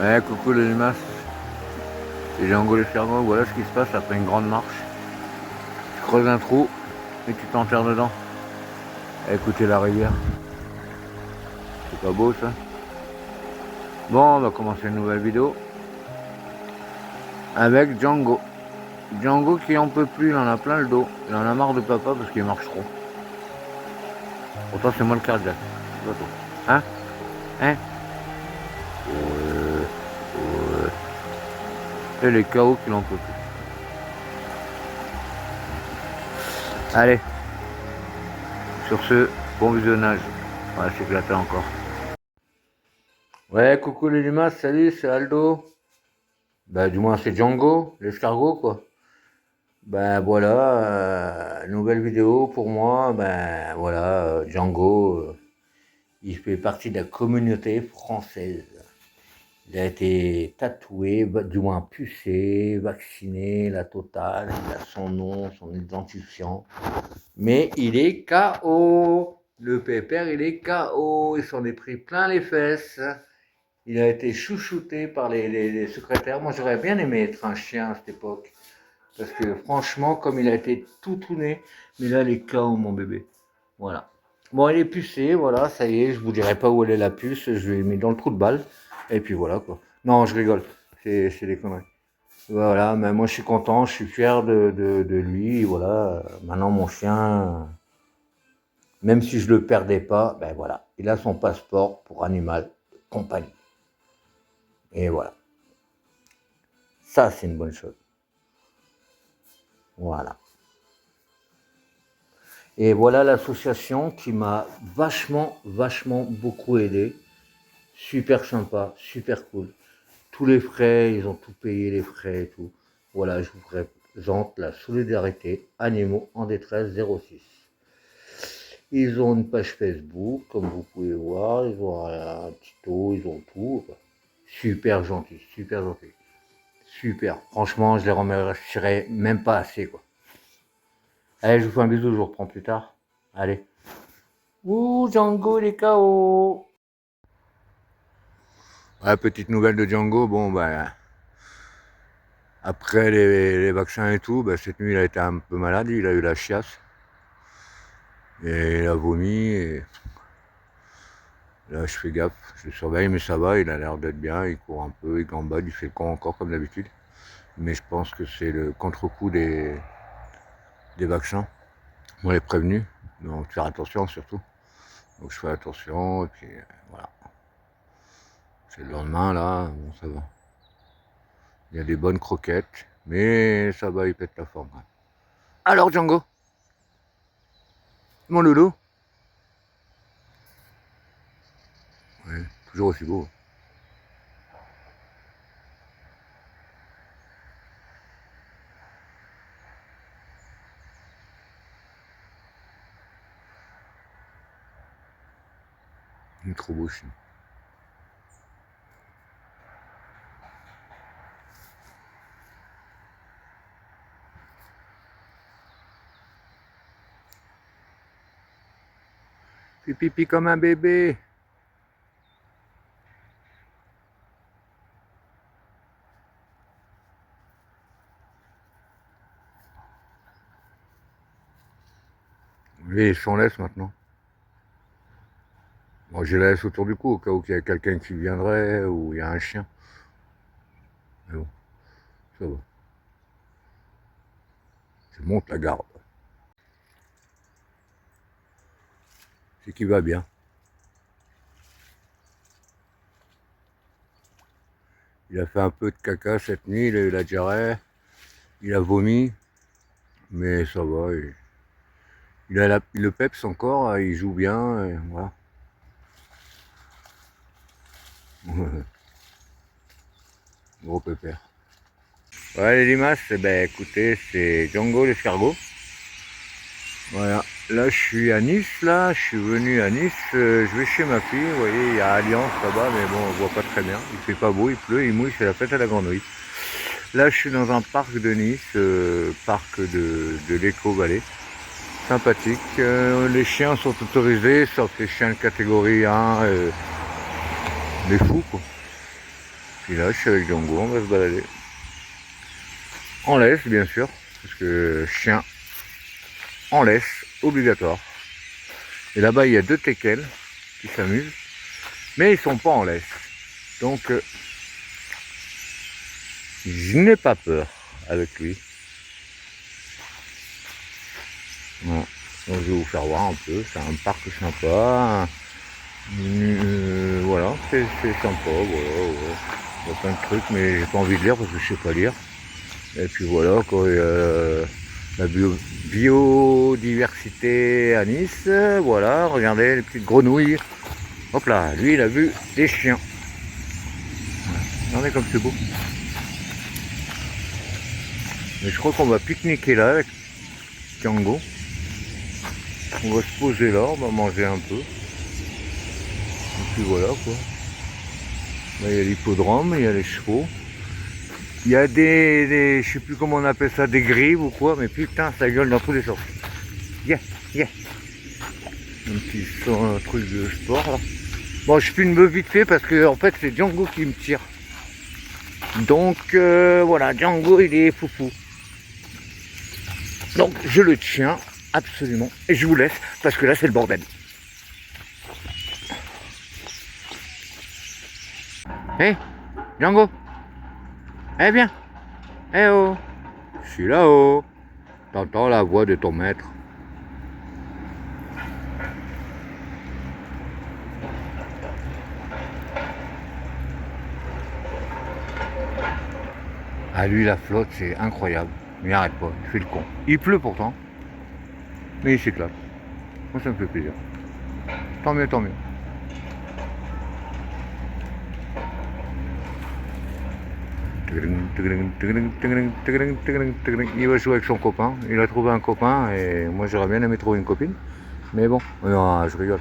Ouais, coucou les limaces, c'est Django l'escargot. Voilà ce qui se passe après une grande marche. Tu creuses un trou et tu t'enterres dedans. Écoutez la rivière. C'est pas beau ça? Bon, on va commencer une nouvelle vidéo avec Django. Django qui en peut plus, il en a plein le dos. Il en a marre de papa parce qu'il marche trop. Pourtant c'est moi le cardiaque. C'est pas toi. Hein? Hein? Ouais. Et les KO qu'il en peut plus. Allez, sur ce, bon visionnage. On va s'éclater encore. Ouais, coucou les limaces, salut, c'est Aldo. Bah, du moins, c'est Django, l'escargot, quoi. Ben voilà, nouvelle vidéo pour moi. Ben voilà, Django, il fait partie de la communauté française. Il a été tatoué, du moins pucé, vacciné, la totale. Il a son nom, son identifiant. Mais il est KO. Le pépère, il est KO. Il s'en est pris plein les fesses. Il a été chouchouté par les secrétaires. Moi, j'aurais bien aimé être un chien à cette époque. Parce que franchement, comme il a été tout né, mais là, les KO, mon bébé. Voilà. Bon, il est pucé, voilà, ça y est, je vous dirai pas où elle est la puce, je l'ai mis dans le trou de balle. Et puis voilà, quoi. Non, je rigole, c'est des conneries. Voilà, mais moi je suis content, je suis fier de lui, voilà. Maintenant, mon chien, même si je le perdais pas, ben voilà, il a son passeport pour animal de compagnie. Et voilà. Ça, c'est une bonne chose. Voilà. Et voilà l'association qui m'a vachement beaucoup aidé. Super sympa, super cool. Tous les frais, ils ont tout payé, les frais et tout. Voilà, je vous présente la solidarité Animaux en détresse 06. Ils ont une page Facebook, comme vous pouvez voir. Ils ont un tuto, ils ont tout. Super gentil, super gentil. Super. Franchement, je les remercierai même pas assez, quoi. Allez, je vous fais un bisou, je vous reprends plus tard. Allez. Ouh, Django, il est KO. Ouais, petite nouvelle de Django, bon, ben, après les vaccins et tout, ben, cette nuit, il a été un peu malade, il a eu la chiasse. Et il a vomi, et là, je fais gaffe, je le surveille, mais ça va, il a l'air d'être bien, il court un peu, il gambade, il fait le con encore, comme d'habitude. Mais je pense que c'est le contre-coup des vaccins. On est prévenu, donc faire attention surtout. Donc je fais attention, et puis voilà. C'est le lendemain, là, bon, ça va. Il y a des bonnes croquettes, mais ça va, il pète la forme. Alors Django, mon loulou. Ouais, toujours aussi beau. Il est trop beau chien. Fait pipi comme un bébé. Oui, ils sont laisse maintenant. Moi, je les laisse autour du cou au cas où il y a quelqu'un qui viendrait ou il y a un chien. Mais bon, ça va. Je monte la garde. C'est qui va bien. Il a fait un peu de caca cette nuit, il a eu la diarrhée, il a vomi, mais ça va. Il a le peps encore, il joue bien, et voilà. Gros pépère. Ouais, les limaces, ben écoutez, c'est Django l'escargot. Voilà, là je suis à Nice, là, je suis venu à Nice, je vais chez ma fille, vous voyez, il y a Alliance là-bas, mais bon, on voit pas très bien, il fait pas beau, il pleut, il mouille, c'est la fête à la grenouille. Là je suis dans un parc de Nice, parc de l'Éco-Vallée, sympathique, les chiens sont autorisés, sauf les chiens de catégorie 1, les fous quoi. Puis là, je suis avec Django, on va se balader. En laisse, bien sûr, parce que chien en laisse, obligatoire. Et là-bas, il y a 2 teckels qui s'amusent, mais ils sont pas en laisse. Donc, je n'ai pas peur avec lui. Voilà. Donc, je vais vous faire voir un peu. C'est un parc sympa. Voilà, c'est sympa. Voilà, ouais. Il y a plein de trucs, mais j'ai pas envie de lire parce que je sais pas lire. Et puis voilà, quoi, la biodiversité à Nice. Voilà, regardez les petites grenouilles. Hop là, lui il a vu des chiens. Regardez comme c'est beau. Mais je crois qu'on va pique-niquer là avec Django. On va se poser là, on va manger un peu. Et puis voilà quoi. Là il y a l'hippodrome, il y a les chevaux. Il y a je sais plus comment on appelle ça, des grives ou quoi, mais putain ça gueule dans tous les sens. Yeah, yeah. Un petit un truc de sport là. Bon, je filme vite fait parce que en fait c'est Django qui me tire. Donc voilà, Django il est foufou. Donc je le tiens absolument et je vous laisse parce que là c'est le bordel. Hé, hey, Django. Eh bien. Eh oh. Je suis là-haut. T'entends la voix de ton maître. Ah lui la flotte c'est incroyable. Mais il arrête pas, il fait le con. Il pleut pourtant. Mais il s'éclate. Moi ça me fait plaisir. Tant mieux, tant mieux. Il va jouer avec son copain. Il a trouvé un copain et moi j'aurais bien aimé trouver une copine. Mais bon, non, je rigole.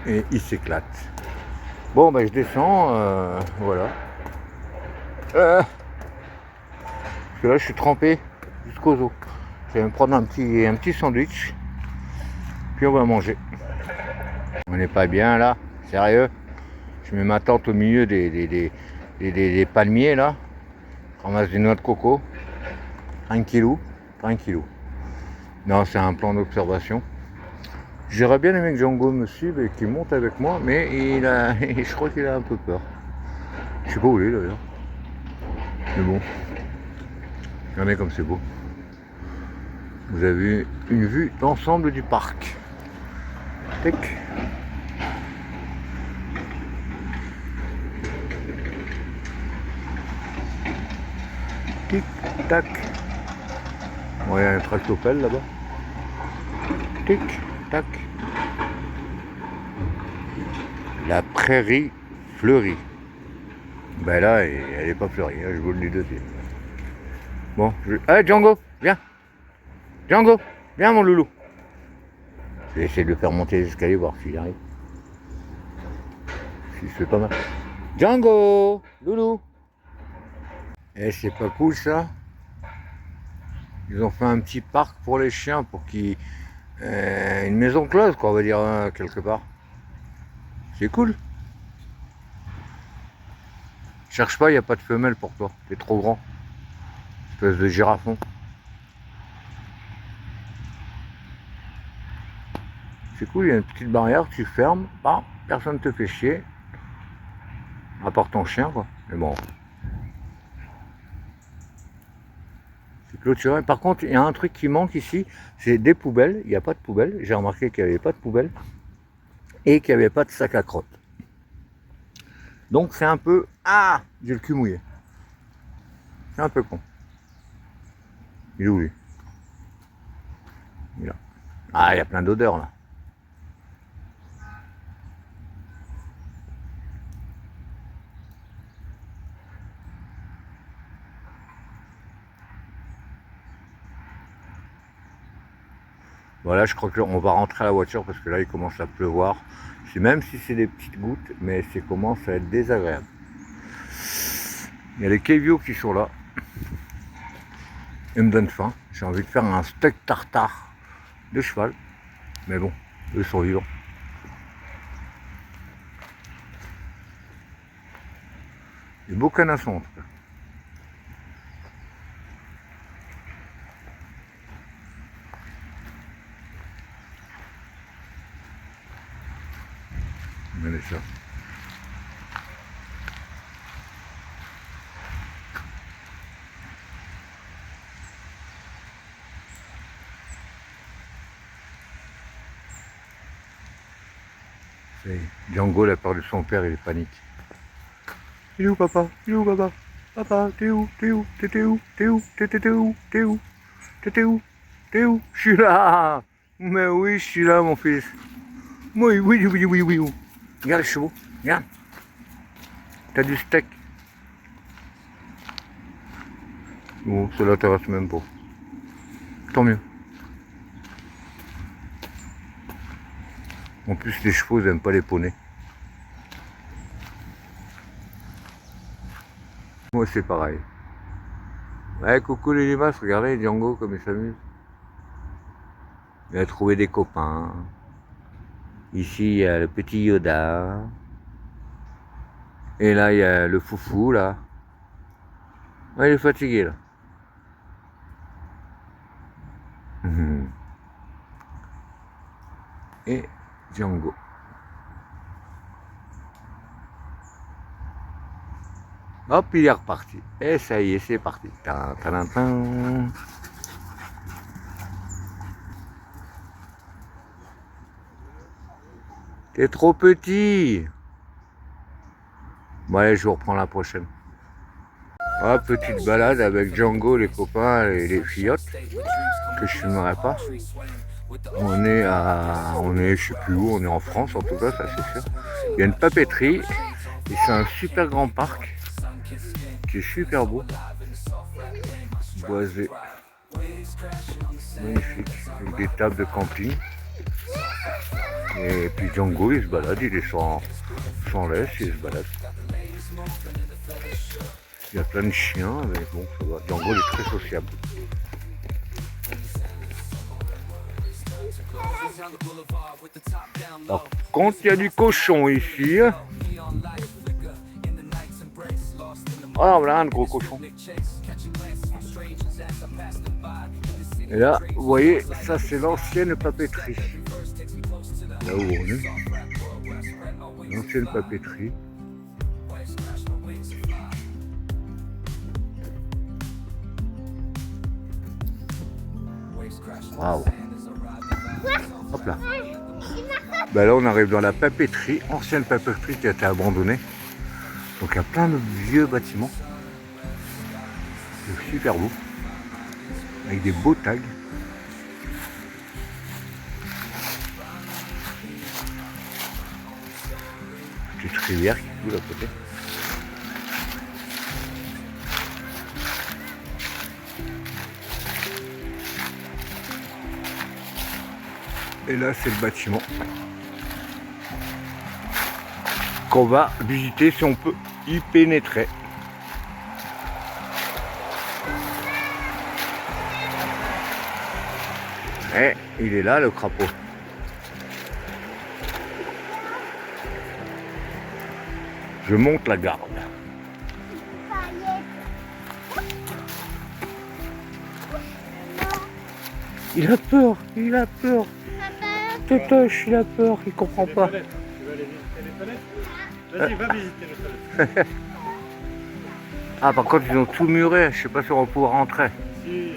Et il s'éclate. Bon, ben je descends, voilà. Parce que là je suis trempé jusqu'aux os. Je vais me prendre un petit sandwich. Puis on va manger. On n'est pas bien là, sérieux. Je mets ma tente au milieu des palmiers là. Je ramasse des noix de coco. Tranquillou. Non, c'est un plan d'observation. J'aurais bien aimé que Django me suive et qu'il monte avec moi, mais je crois qu'il a un peu peur. Je sais pas où il est d'ailleurs. Mais bon. Regardez comme c'est beau. Vous avez une vue d'ensemble du parc. Tac. Tic tac. Bon, il y a un tractopelle là-bas. Tic tac. La prairie fleurie. Ben là, elle est pas fleurie, hein, je vous le dis de suite. Bon, Allez Django, viens. Django, viens mon loulou. Je vais essayer de le faire monter les escaliers, voir s'il arrive. Si c'est pas mal. Django, loulou. Eh, c'est pas cool ça. Ils ont fait un petit parc pour les chiens, pour qu'ils... une maison close, quoi, on va dire, hein, quelque part. C'est cool. Cherche pas, il n'y a pas de femelle pour toi. T'es trop grand. Espèce de girafon. C'est cool, il y a une petite barrière, tu fermes, bah, personne ne te fait chier. À part ton chien, quoi. Mais bon. C'est clôturé. Par contre, il y a un truc qui manque ici, c'est des poubelles. Il n'y a pas de poubelles. J'ai remarqué qu'il n'y avait pas de poubelles. Et qu'il n'y avait pas de sac à crotte. Donc c'est un peu... Ah, j'ai le cul mouillé. C'est un peu con. Il est où lui? Il est là. Ah, il y a plein d'odeurs là. Voilà, je crois qu'on va rentrer à la voiture parce que là il commence à pleuvoir. Même si c'est des petites gouttes, mais ça commence à être désagréable. Il y a les Kevio qui sont là. Ils me donnent faim. J'ai envie de faire un steak tartare de cheval. Mais bon, eux sont vivants. Des beaux canassons en tout cas. Regardez ça. Django, la peur de son père, il panique. Il est où papa? Il est où papa? Papa, t'es où? T'es où? T'étais où? T'es où? T'étais où? T'es où? T'étais où? T'es où? Je suis là! Mais oui, je suis là, mon fils. Oui, oui, oui, oui, oui, oui. Regarde les chevaux, regarde. T'as du steak. Oh, ça l'intéresse même pas. Tant mieux. En plus, les chevaux, ils n'aiment pas les poneys. Moi, c'est pareil. Ouais, coucou les limaces, regardez Django comme il s'amuse. Il a trouvé des copains. Ici, il y a le petit Yoda. Et là, il y a le foufou, là. Ouais, il est fatigué, là. Et Django. Hop, il est reparti. Et ça y est, c'est parti. Tan, tan, tan. T'es trop petit. Bon, allez, je vous reprends la prochaine. Ah, petite balade avec Django, les copains et les fillottes, que je filmerai pas. On est, je sais plus où, on est en France en tout cas, ça c'est sûr. Il y a une papeterie et c'est un super grand parc qui est super beau, boisé, magnifique, avec des tables de camping. Et puis Django, il se balade, il est sans laisse, il se balade. Il y a plein de chiens, mais bon, ça va. Django, il est très sociable. Par contre, il y a du cochon ici. Ah, voilà un gros cochon. Et là, vous voyez, ça c'est l'ancienne papeterie. Là où on est. L'ancienne papeterie. Waouh. Hop là. Ben là on arrive dans la papeterie, ancienne papeterie qui a été abandonnée. Donc il y a plein de vieux bâtiments. C'est super beau. Avec des beaux tags. Petite rivière qui coule à côté. Et là c'est le bâtiment qu'on va visiter si on peut y pénétrer. Et il est là le crapaud. Je monte la garde. Il a peur, il a peur. Totoche, il a peur, il comprend pas. Tu veux aller visiter les toilettes? Vas-y, va visiter les toilettes. Ah, par contre, ils ont tout muré, je sais pas si on va pouvoir rentrer. Si.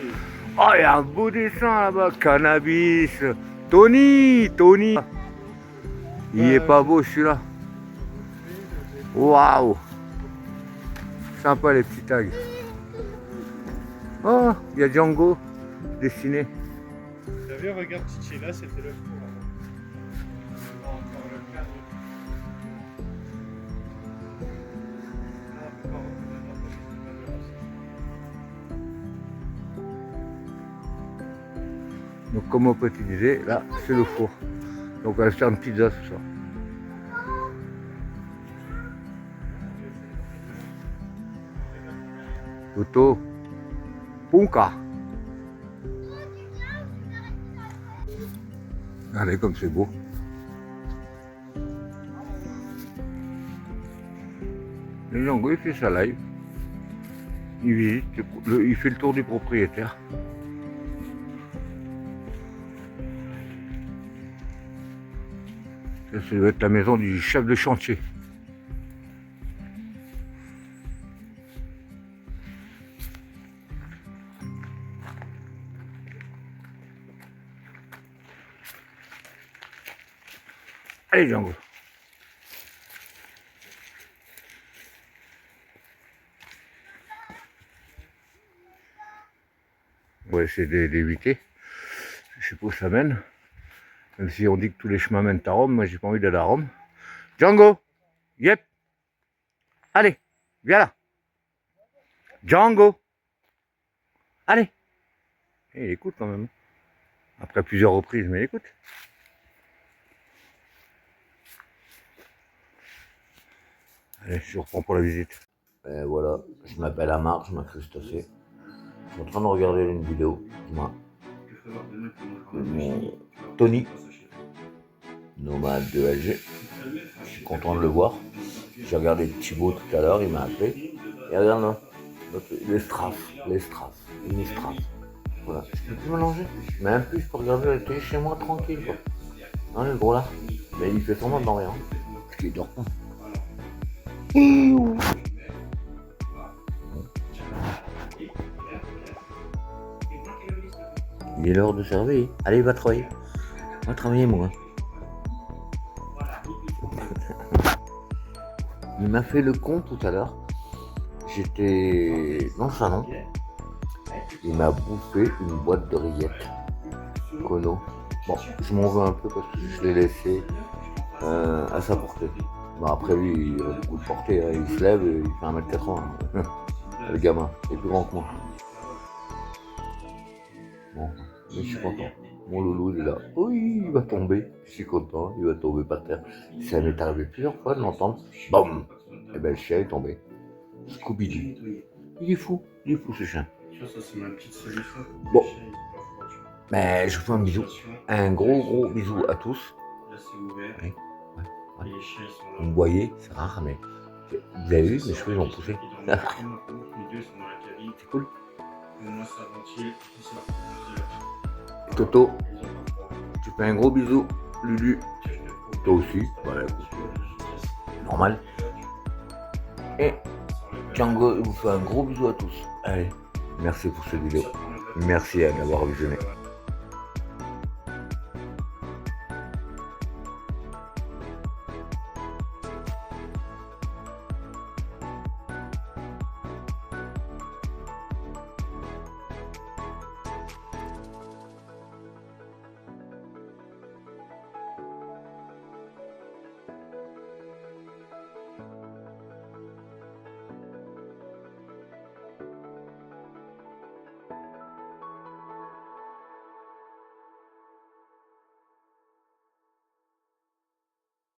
Oh, il y a un beau dessin là-bas, cannabis. Tony, Tony. Il est pas beau celui-là. Waouh. Sympa les petits tags. Oh, il y a Django dessiné. T'as vu, regarde Chichi, là c'était le four. Donc comme on peut utiliser, là c'est le four. Donc on va se faire une pizza ce soir. Toto, Punka. Regardez comme c'est beau. Le Django, il fait sa live. Il visite, il fait le tour du propriétaire. Ça doit être la maison du chef de chantier. Allez Django. On va essayer d'éviter. Je sais pas où ça mène. Même si on dit que tous les chemins mènent à Rome, moi j'ai pas envie d'aller à Rome. Django! Yep! Allez, viens là! Django! Allez! Et il écoute quand même. Après plusieurs reprises, mais il écoute. Allez, je reprends pour la visite. Et voilà, je m'appelle Amar, je m'incruste assez. Je suis en train de regarder une vidéo de mon Tony, nomade de Alger. Je suis content de le voir. J'ai regardé Thibaut tout à l'heure, il m'a appelé. Et regarde là, les strass. Une strass. Voilà, je peux plus mélanger. Même plus, je peux regarder la télé chez moi tranquille quoi. Hein, le gros là. Mais il fait semblant de dormir. Parce qu'il dort pas. Il est l'heure de se réveiller. Allez, va travailler. Va travailler, moi. Il m'a fait le con tout à l'heure. J'étais dans le salon. Il m'a bouffé une boîte de rillettes. Cono. Bon, je m'en veux un peu parce que je l'ai laissé à sa portée. Bon, après lui, il a beaucoup de portée. Hein. Il se lève et il fait 1m80. Le gamin, il est plus grand que moi. Bon, mais je suis content. Mon loulou, il est là. Oui, il va tomber. Je suis content, il va tomber par terre. Ça m'est arrivé plusieurs fois de l'entendre. Boum! Et ben le chien est tombé. Scooby-Doo. Il est fou ce chien. Bon, ben je vous fais un bisou. Un gros bisou à tous. Oui. Ouais. Vous me voyez, c'est rare, mais vous avez vu, mes cheveux ils ont poussé. C'est cool. Toto, tu fais un gros bisou. Lulu, toi aussi. Voilà, normal. Et Django vous fait un gros bisou à tous. Allez, merci pour cette vidéo. Merci à d'avoir visionné.